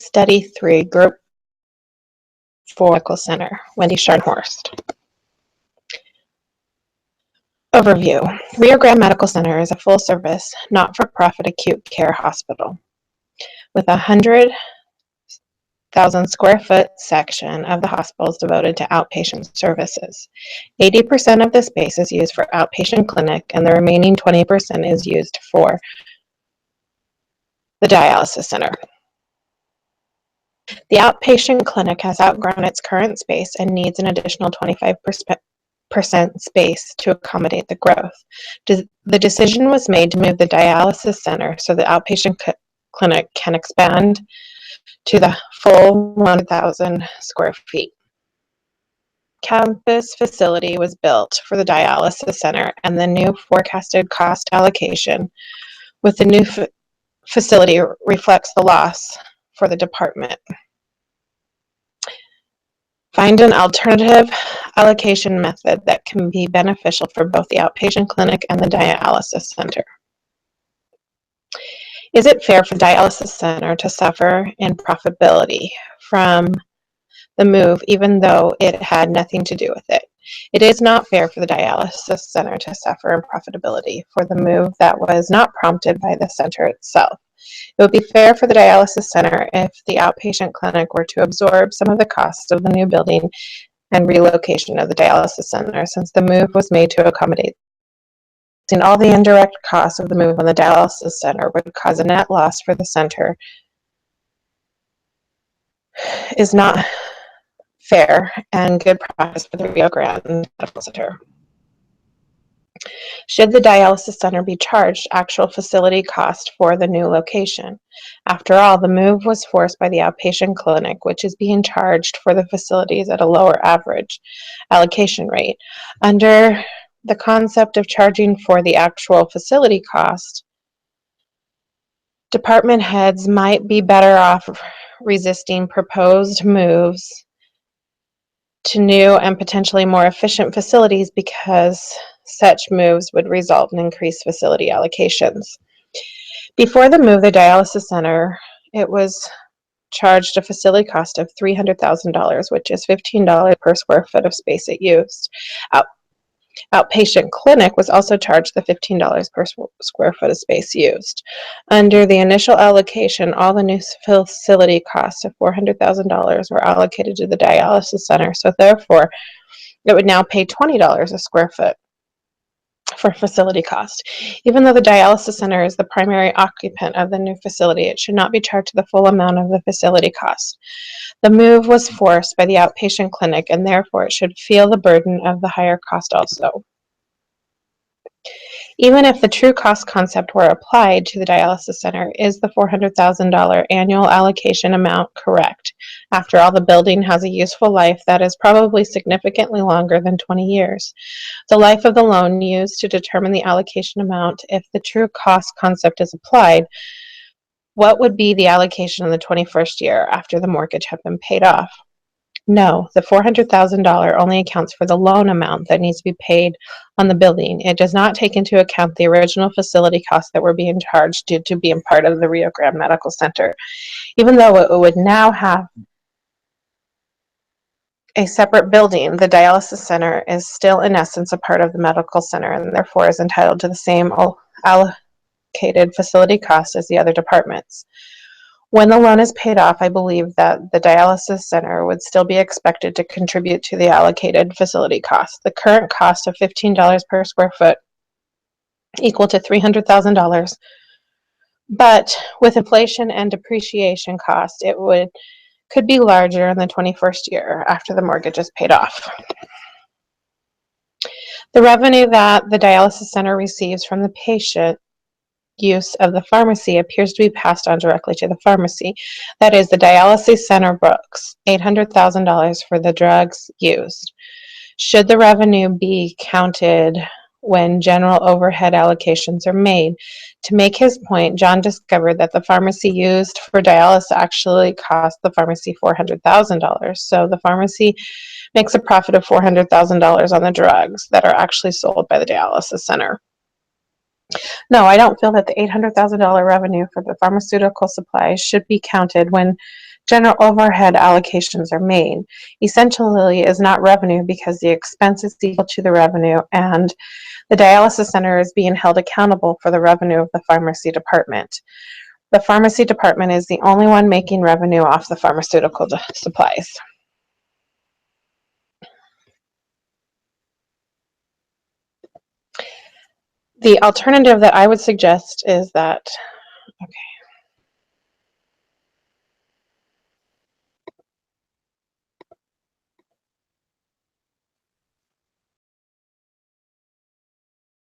Study 3, Group 4 Medical Center, Wendy Scharnhorst. Overview. Rio Grande Medical Center is a full-service, not-for-profit acute care hospital with a 100,000 square foot section of the hospital is devoted to outpatient services. 80% of the space is used for outpatient clinic, and the remaining 20% is used for the dialysis center. The outpatient clinic has outgrown its current space and needs an additional 25% space to accommodate the growth. The decision was made to move the dialysis center so the outpatient clinic can expand to the full 1,000 square feet. Campus facility was built for the dialysis center, and the new forecasted cost allocation with the new facility reflects the loss for the department. Find an alternative allocation method that can be beneficial for both the outpatient clinic and the dialysis center. Is it fair for the dialysis center to suffer in profitability from the move, even though it had nothing to do with it? It is not fair for the dialysis center to suffer in profitability for the move that was not prompted by the center itself. It would be fair for the dialysis center if the outpatient clinic were to absorb some of the costs of the new building and relocation of the dialysis center, since the move was made to accommodate. And all the indirect costs of the move on the dialysis center would cause a net loss for the center is not fair and good practice for the Rio Grande Medical Center. Should the dialysis center be charged actual facility cost for the new location? After all, the move was forced by the outpatient clinic, which is being charged for the facilities at a lower average allocation rate. Under the concept of charging for the actual facility cost, department heads might be better off resisting proposed moves to new and potentially more efficient facilities, because such moves would result in increased facility allocations. Before the move, the dialysis center, it was charged a facility cost of $300,000, which is $15 per square foot of space it used. Outpatient clinic was also charged the $15 per square foot of space used. Under the initial allocation, all the new facility costs of $400,000 were allocated to the dialysis center, so therefore it would now pay $20 a square foot for facility cost. Even though the dialysis center is the primary occupant of the new facility, it should not be charged the full amount of the facility cost. The move was forced by the outpatient clinic, and therefore it should feel the burden of the higher cost also. Even if the true cost concept were applied to the dialysis center, is the $400,000 annual allocation amount correct? After all, the building has a useful life that is probably significantly longer than 20 years. The life of the loan used to determine the allocation amount, if the true cost concept is applied, what would be the allocation in the 21st year after the mortgage had been paid off? No, the $400,000 only accounts for the loan amount that needs to be paid on the building. It does not take into account the original facility costs that were being charged due to being part of the Rio Grande Medical Center. Even though it would now have a separate building, the dialysis center is still in essence a part of the medical center, and therefore is entitled to the same allocated facility costs as the other departments. When the loan is paid off, I believe that the dialysis center would still be expected to contribute to the allocated facility cost. The current cost of $15 per square foot equal to $300,000, but with inflation and depreciation cost, it could be larger in the 21st year after the mortgage is paid off. The revenue that the dialysis center receives from the patient use of the pharmacy appears to be passed on directly to the pharmacy. That is, the dialysis center books $800,000 for the drugs used. Should the revenue be counted when general overhead allocations are made? To make his point, John discovered that the pharmacy used for dialysis actually cost the pharmacy $400,000. So the pharmacy makes a profit of $400,000 on the drugs that are actually sold by the dialysis center. No, I don't feel that the $800,000 revenue for the pharmaceutical supplies should be counted when general overhead allocations are made. Essentially is not revenue because the expense is equal to the revenue, and the dialysis center is being held accountable for the revenue of the pharmacy department. The pharmacy department is the only one making revenue off the pharmaceutical supplies. The alternative that I would suggest is that